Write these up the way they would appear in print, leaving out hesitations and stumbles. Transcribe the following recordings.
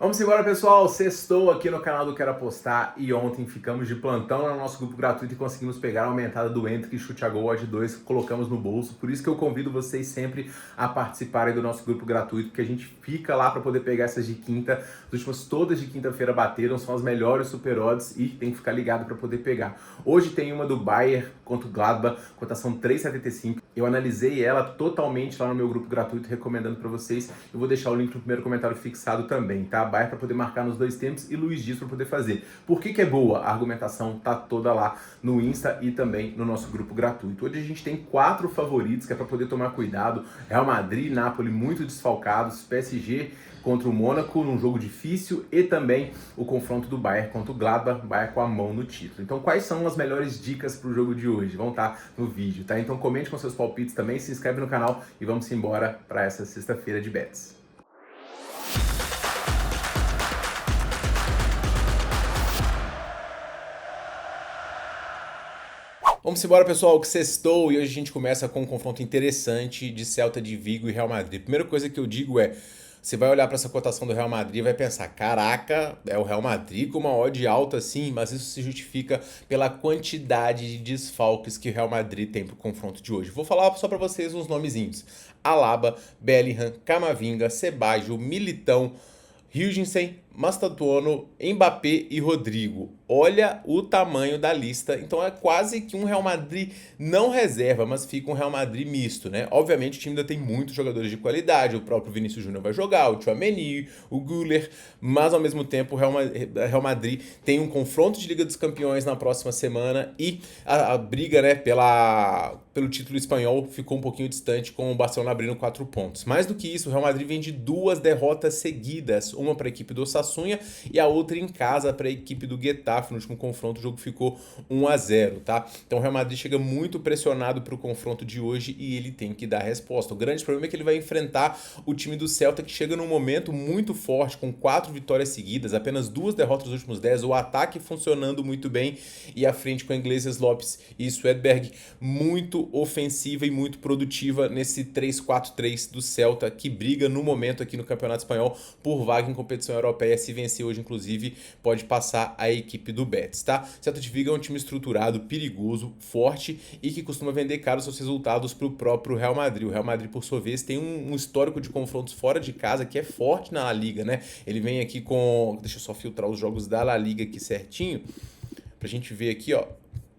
Vamos embora, pessoal. Sextou aqui no canal do Quero Apostar e ontem ficamos de plantão no nosso grupo gratuito e conseguimos pegar a aumentada do Entre Chute a Gol Odd 2 que colocamos no bolso. Por isso que eu convido vocês sempre a participarem do nosso grupo gratuito, que a gente fica lá para poder pegar essas de quinta. As últimas todas de quinta-feira bateram, são as melhores super odds e tem que ficar ligado para poder pegar. Hoje tem uma do Bayern contra o Gladbach, cotação 3,75. Eu analisei ela totalmente lá no meu grupo gratuito, recomendando para vocês. Eu vou deixar o link no primeiro comentário fixado também, tá? Bayern para poder marcar nos dois tempos e Luiz Dias para poder fazer. Por que é boa? A argumentação tá toda lá no Insta e também no nosso grupo gratuito. Hoje a gente tem 4 favoritos que é para poder tomar cuidado. Real Madrid, Napoli muito desfalcados, PSG contra o Mônaco num jogo difícil e também o confronto do Bayern contra o Gladbach, Bayern com a mão no título. Então quais são as melhores dicas para o jogo de hoje? Vão estar no vídeo, tá? Então comente com seus palpites também, se inscreve no canal e vamos embora para essa sexta-feira de bets. Vamos embora, pessoal, que sextou e hoje a gente começa com um confronto interessante de Celta de Vigo e Real Madrid. Primeira coisa que eu digo é, você vai olhar para essa cotação do Real Madrid e vai pensar, caraca, é o Real Madrid com uma odd alta sim, mas isso se justifica pela quantidade de desfalques que o Real Madrid tem para o confronto de hoje. Vou falar só para vocês uns nomezinhos. Alaba, Bellingham, Camavinga, Ceballos, Militão, Hilgensen, Mastantuono, Mbappé e Rodrigo. Olha o tamanho da lista. Então é quase que um Real Madrid não reserva, mas fica um Real Madrid misto, né? Obviamente o time ainda tem muitos jogadores de qualidade. O próprio Vinícius Júnior vai jogar, o Tchouaméni, o Güler, mas ao mesmo tempo o Real Madrid tem um confronto de Liga dos Campeões na próxima semana e a briga, né, pelo título espanhol ficou um pouquinho distante, com o Barcelona abrindo 4 pontos. Mais do que isso, o Real Madrid vem de 2 derrotas seguidas, uma para a equipe do Sassuolo e a outra em casa para a equipe do Getafe. No último confronto o jogo ficou 1-0, tá? Então o Real Madrid chega muito pressionado para o confronto de hoje e ele tem que dar resposta. O grande problema é que ele vai enfrentar o time do Celta, que chega num momento muito forte, com 4 vitórias seguidas, apenas 2 derrotas nos últimos 10, o ataque funcionando muito bem e à frente com a Iglesias Lopes e Swedberg muito ofensiva e muito produtiva nesse 3-4-3 do Celta, que briga no momento aqui no Campeonato Espanhol por vaga em competição europeia. Se vencer hoje, inclusive, pode passar a equipe do Betis, tá? Celta de Vigo é um time estruturado, perigoso, forte e que costuma vender caro seus resultados para o próprio Real Madrid. O Real Madrid, por sua vez, tem um histórico de confrontos fora de casa que é forte na La Liga, né? Ele vem aqui com... Deixa eu só filtrar os jogos da La Liga aqui certinho, pra gente ver aqui, ó,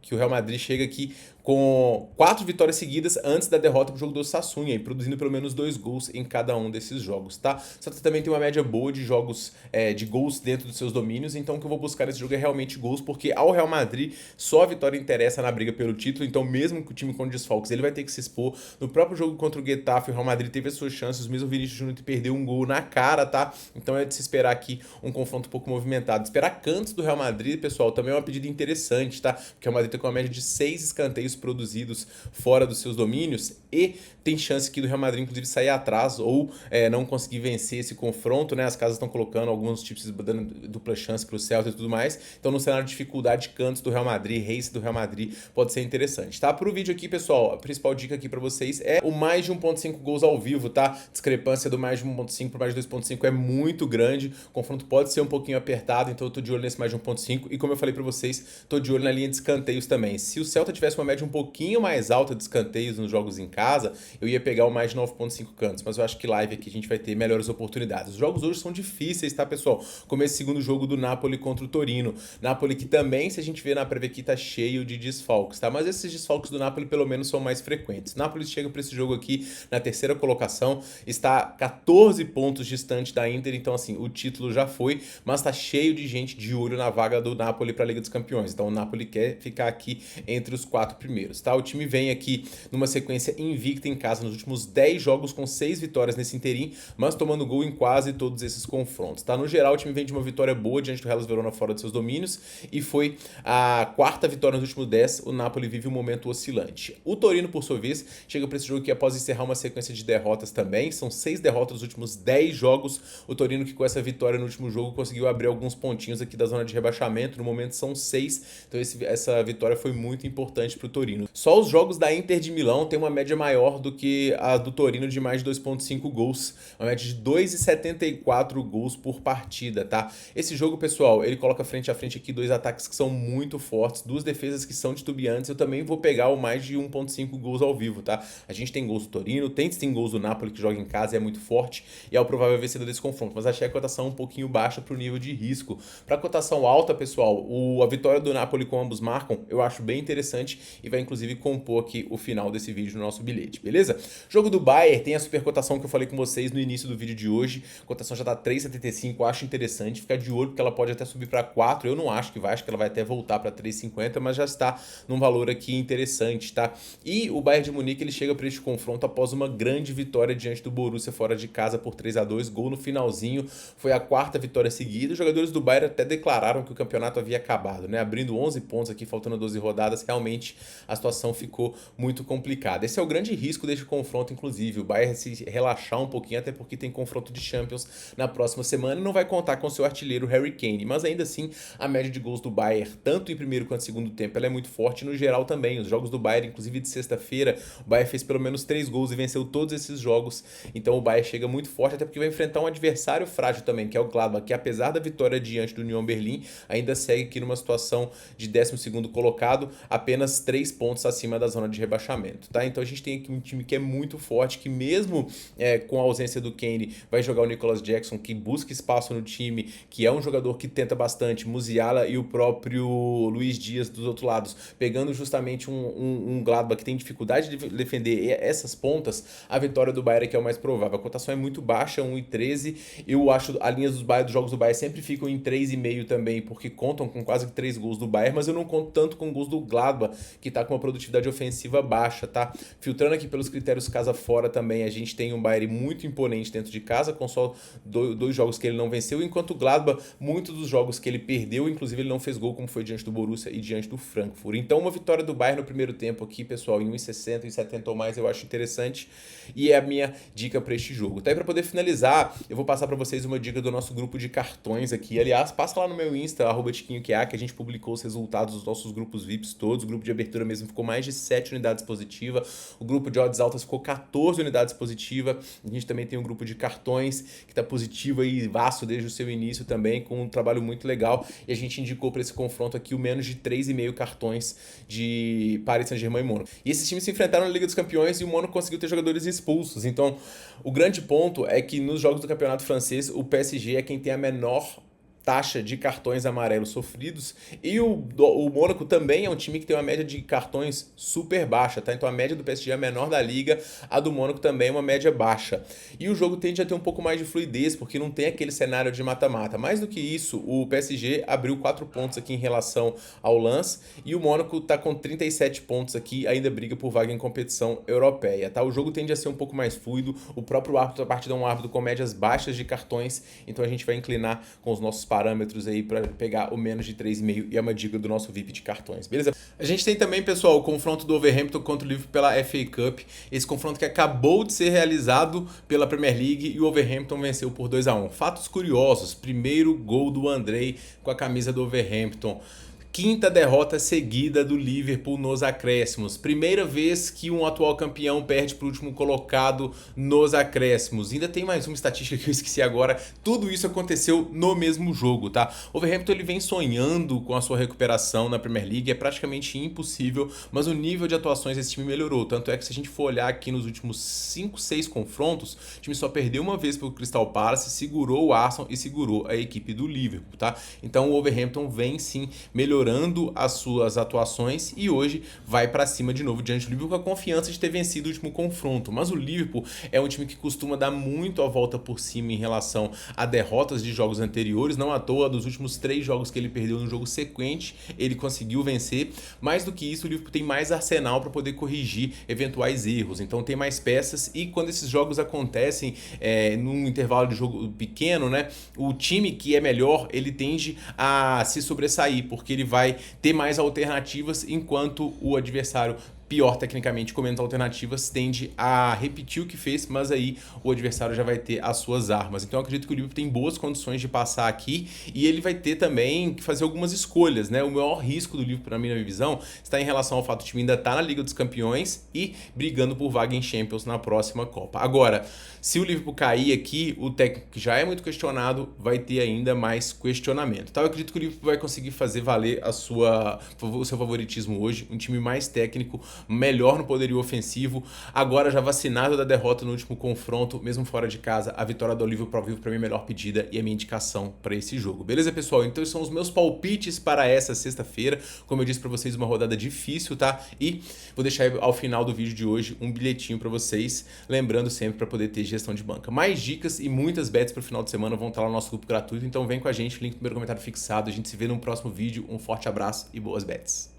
que o Real Madrid chega aqui com 4 vitórias seguidas antes da derrota pro jogo do Sassuolo, e produzindo pelo menos 2 gols em cada um desses jogos, tá? Celta também tem uma média boa de jogos, de gols dentro dos seus domínios, então o que eu vou buscar nesse jogo é realmente gols, porque ao Real Madrid só a vitória interessa na briga pelo título, então mesmo que o time com desfalques, ele vai ter que se expor. No próprio jogo contra o Getafe, o Real Madrid teve as suas chances, mesmo o Vinícius Júnior perdeu um gol na cara, tá? Então é de se esperar aqui um confronto um pouco movimentado. Esperar cantos do Real Madrid, pessoal, também é uma pedida interessante, tá? Porque o Real Madrid tem com uma média de 6 escanteios produzidos fora dos seus domínios e tem chance aqui do Real Madrid inclusive sair atrás ou não conseguir vencer esse confronto, né? As casas estão colocando alguns tipos dando dupla chance para o Celta e tudo mais. Então no cenário de dificuldade, cantos do Real Madrid, race do Real Madrid pode ser interessante, tá? Pro vídeo aqui, pessoal, a principal dica aqui para vocês é o mais de 1.5 gols ao vivo, tá? Discrepância do mais de 1.5 para mais de 2.5 é muito grande. O confronto pode ser um pouquinho apertado, então eu tô de olho nesse mais de 1.5 e como eu falei para vocês, tô de olho na linha de escanteios também. Se o Celta tivesse uma média um pouquinho mais alta de escanteios nos jogos em casa, eu ia pegar o mais de 9.5 cantos, mas eu acho que live aqui a gente vai ter melhores oportunidades. Os jogos hoje são difíceis, tá, pessoal? Como esse segundo jogo do Napoli contra o Torino. Napoli que também, se a gente ver na prévia aqui, tá cheio de desfalques, tá? Mas esses desfalques do Napoli pelo menos são mais frequentes. O Napoli chega para esse jogo aqui na terceira colocação, está 14 pontos distante da Inter, então assim, o título já foi, mas tá cheio de gente de olho na vaga do Napoli para a Liga dos Campeões. Então o Napoli quer ficar aqui entre os 4 primeiros, tá? O time vem aqui numa sequência invicta em casa nos últimos 10 jogos com 6 vitórias nesse interim, mas tomando gol em quase todos esses confrontos, tá? No geral, o time vem de uma vitória boa diante do Hellas Verona fora de seus domínios e foi a 4ª vitória nos últimos 10. O Napoli vive um momento oscilante. O Torino, por sua vez, chega para esse jogo aqui após encerrar uma sequência de derrotas também. São 6 derrotas nos últimos 10 jogos. O Torino que com essa vitória no último jogo conseguiu abrir alguns pontinhos aqui da zona de rebaixamento. No momento são 6, então essa vitória foi muito importante para o Torino. Só os jogos da Inter de Milão tem uma média maior do que a do Torino de mais de 2,5 gols, uma média de 2,74 gols por partida, tá? Esse jogo, pessoal, ele coloca frente a frente aqui dois ataques que são muito fortes, duas defesas que são titubeantes. Eu também vou pegar o mais de 1,5 gols ao vivo, tá? A gente tem gols do Torino, tem sim gols do Napoli, que joga em casa e é muito forte, e é o provável vencedor desse confronto, mas achei a cotação um pouquinho baixa pro nível de risco. Pra cotação alta, pessoal, a vitória do Napoli com ambos marcam, eu acho bem interessante e vai inclusive compor aqui o final desse vídeo no nosso bilhete, beleza? Jogo do Bayern tem a super cotação que eu falei com vocês no início do vídeo de hoje, a cotação já tá 3,75, acho interessante, ficar de olho porque ela pode até subir para 4, eu não acho que vai, acho que ela vai até voltar para 3,50, mas já está num valor aqui interessante, tá? E o Bayern de Munique, ele chega para este confronto após uma grande vitória diante do Borussia fora de casa por 3-2, gol no finalzinho, foi a quarta vitória seguida. Os jogadores do Bayern até declararam que o campeonato havia acabado, né? Abrindo 11 pontos aqui, faltando 12 rodadas, realmente a situação ficou muito complicada. Esse é o grande risco deste confronto, inclusive, o Bayern se relaxar um pouquinho, até porque tem confronto de Champions na próxima semana e não vai contar com seu artilheiro Harry Kane, mas ainda assim a média de gols do Bayern, tanto em primeiro quanto em segundo tempo, ela é muito forte no geral também. Os jogos do Bayern, inclusive de sexta-feira, o Bayern fez pelo menos 3 gols e venceu todos esses jogos, então o Bayern chega muito forte, até porque vai enfrentar um adversário frágil também, que é o Gladbach, que apesar da vitória diante do Union Berlin, ainda segue aqui numa situação de 12º colocado, apenas 3 pontos acima da zona de rebaixamento, tá? Então a gente tem aqui um time que é muito forte, que mesmo com a ausência do Kane, vai jogar o Nicolas Jackson, que busca espaço no time, que é um jogador que tenta bastante, Musiala e o próprio Luiz Dias dos outros lados, pegando justamente um Gladbach que tem dificuldade de defender essas pontas, a vitória do Bayern é que é o mais provável. A cotação é muito baixa, 1,13. Eu acho a linha dos jogos do Bayern sempre ficam em 3,5 também, porque contam com quase 3 gols do Bayern, mas eu não conto tanto com gols do Gladbach, que tá com uma produtividade ofensiva baixa, tá? Filtrando aqui pelos critérios casa fora também, a gente tem um Bayern muito imponente dentro de casa, com só dois jogos que ele não venceu, enquanto o Gladbach, muitos dos jogos que ele perdeu, inclusive ele não fez gol, como foi diante do Borussia e diante do Frankfurt. Então uma vitória do Bayern no primeiro tempo aqui, pessoal, em 1,60, 1,70 ou mais, eu acho interessante, e é a minha dica para este jogo. Tá aí, para poder finalizar, eu vou passar para vocês uma dica do nosso grupo de cartões aqui. Aliás, passa lá no meu Insta, @tiquinhoqa, que a gente publicou os resultados dos nossos grupos VIPs todos. O grupo de abertura mesmo ficou mais de 7 unidades positivas. O grupo de odds altas ficou 14 unidades positivas. A gente também tem um grupo de cartões que está positivo aí, vasto desde o seu início também, com um trabalho muito legal. E a gente indicou para esse confronto aqui o menos de 3,5 cartões de Paris Saint-Germain e Mônaco. E esses times se enfrentaram na Liga dos Campeões e o Mônaco conseguiu ter jogadores expulsos. Então, o grande ponto é que nos jogos do Campeonato Francês, o PSG é quem tem a menor taxa de cartões amarelos sofridos, e o Mônaco também é um time que tem uma média de cartões super baixa, tá? Então a média do PSG é a menor da liga, a do Mônaco também é uma média baixa. E o jogo tende a ter um pouco mais de fluidez, porque não tem aquele cenário de mata-mata. Mais do que isso, o PSG abriu 4 pontos aqui em relação ao Lens, e o Mônaco tá com 37 pontos aqui, ainda briga por vaga em competição europeia, tá? O jogo tende a ser um pouco mais fluido, o próprio árbitro da partida é um árbitro com médias baixas de cartões, então a gente vai inclinar com os nossos parâmetros aí para pegar o menos de 3,5, e é uma dica do nosso VIP de cartões, beleza? A gente tem também, pessoal, o confronto do Wolverhampton contra o Liverpool pela FA Cup, esse confronto que acabou de ser realizado pela Premier League e o Wolverhampton venceu por 2-1. Fatos curiosos: primeiro gol do Andrei com a camisa do Wolverhampton. Quinta derrota seguida do Liverpool nos acréscimos. Primeira vez que um atual campeão perde para o último colocado nos acréscimos. Ainda tem mais uma estatística que eu esqueci agora. Tudo isso aconteceu no mesmo jogo, tá? O Wolverhampton, ele vem sonhando com a sua recuperação na Premier League. É praticamente impossível, mas o nível de atuações desse time melhorou. Tanto é que se a gente for olhar aqui nos últimos 5, 6 confrontos, o time só perdeu uma vez para o Crystal Palace, segurou o Arsenal e segurou a equipe do Liverpool, tá? Então o Wolverhampton vem sim melhorando as suas atuações e hoje vai para cima de novo diante do Liverpool com a confiança de ter vencido o último confronto. Mas o Liverpool é um time que costuma dar muito a volta por cima em relação a derrotas de jogos anteriores. Não à toa, dos últimos 3 jogos que ele perdeu no jogo sequente, ele conseguiu vencer. Mais do que isso, o Liverpool tem mais arsenal para poder corrigir eventuais erros. Então tem mais peças, e quando esses jogos acontecem num intervalo de jogo pequeno, né, o time que é melhor, ele tende a se sobressair, porque ele vai ter mais alternativas, enquanto o adversário pior tecnicamente comendo alternativas, tende a repetir o que fez, mas aí o adversário já vai ter as suas armas. Então eu acredito que o Liverpool tem boas condições de passar aqui e ele vai ter também que fazer algumas escolhas, né? O maior risco do Liverpool, para mim, na minha visão, está em relação ao fato de o time ainda estar na Liga dos Campeões e brigando por vaga em Champions na próxima Copa. Agora, se o Liverpool cair aqui, o técnico que já é muito questionado vai ter ainda mais questionamento. Então eu acredito que o Liverpool vai conseguir fazer valer o seu favoritismo hoje, um time mais técnico, melhor no poderio ofensivo, agora já vacinado da derrota no último confronto, mesmo fora de casa, a vitória do Liverpool para mim é a melhor pedida e a minha indicação para esse jogo. Beleza, pessoal? Então esses são os meus palpites para essa sexta-feira. Como eu disse para vocês, uma rodada difícil, tá? E vou deixar ao final do vídeo de hoje um bilhetinho para vocês, lembrando sempre para poder ter gestão de banca. Mais dicas e muitas bets para o final de semana vão estar lá no nosso grupo gratuito, então vem com a gente, link no primeiro comentário fixado. A gente se vê no próximo vídeo. Um forte abraço e boas bets.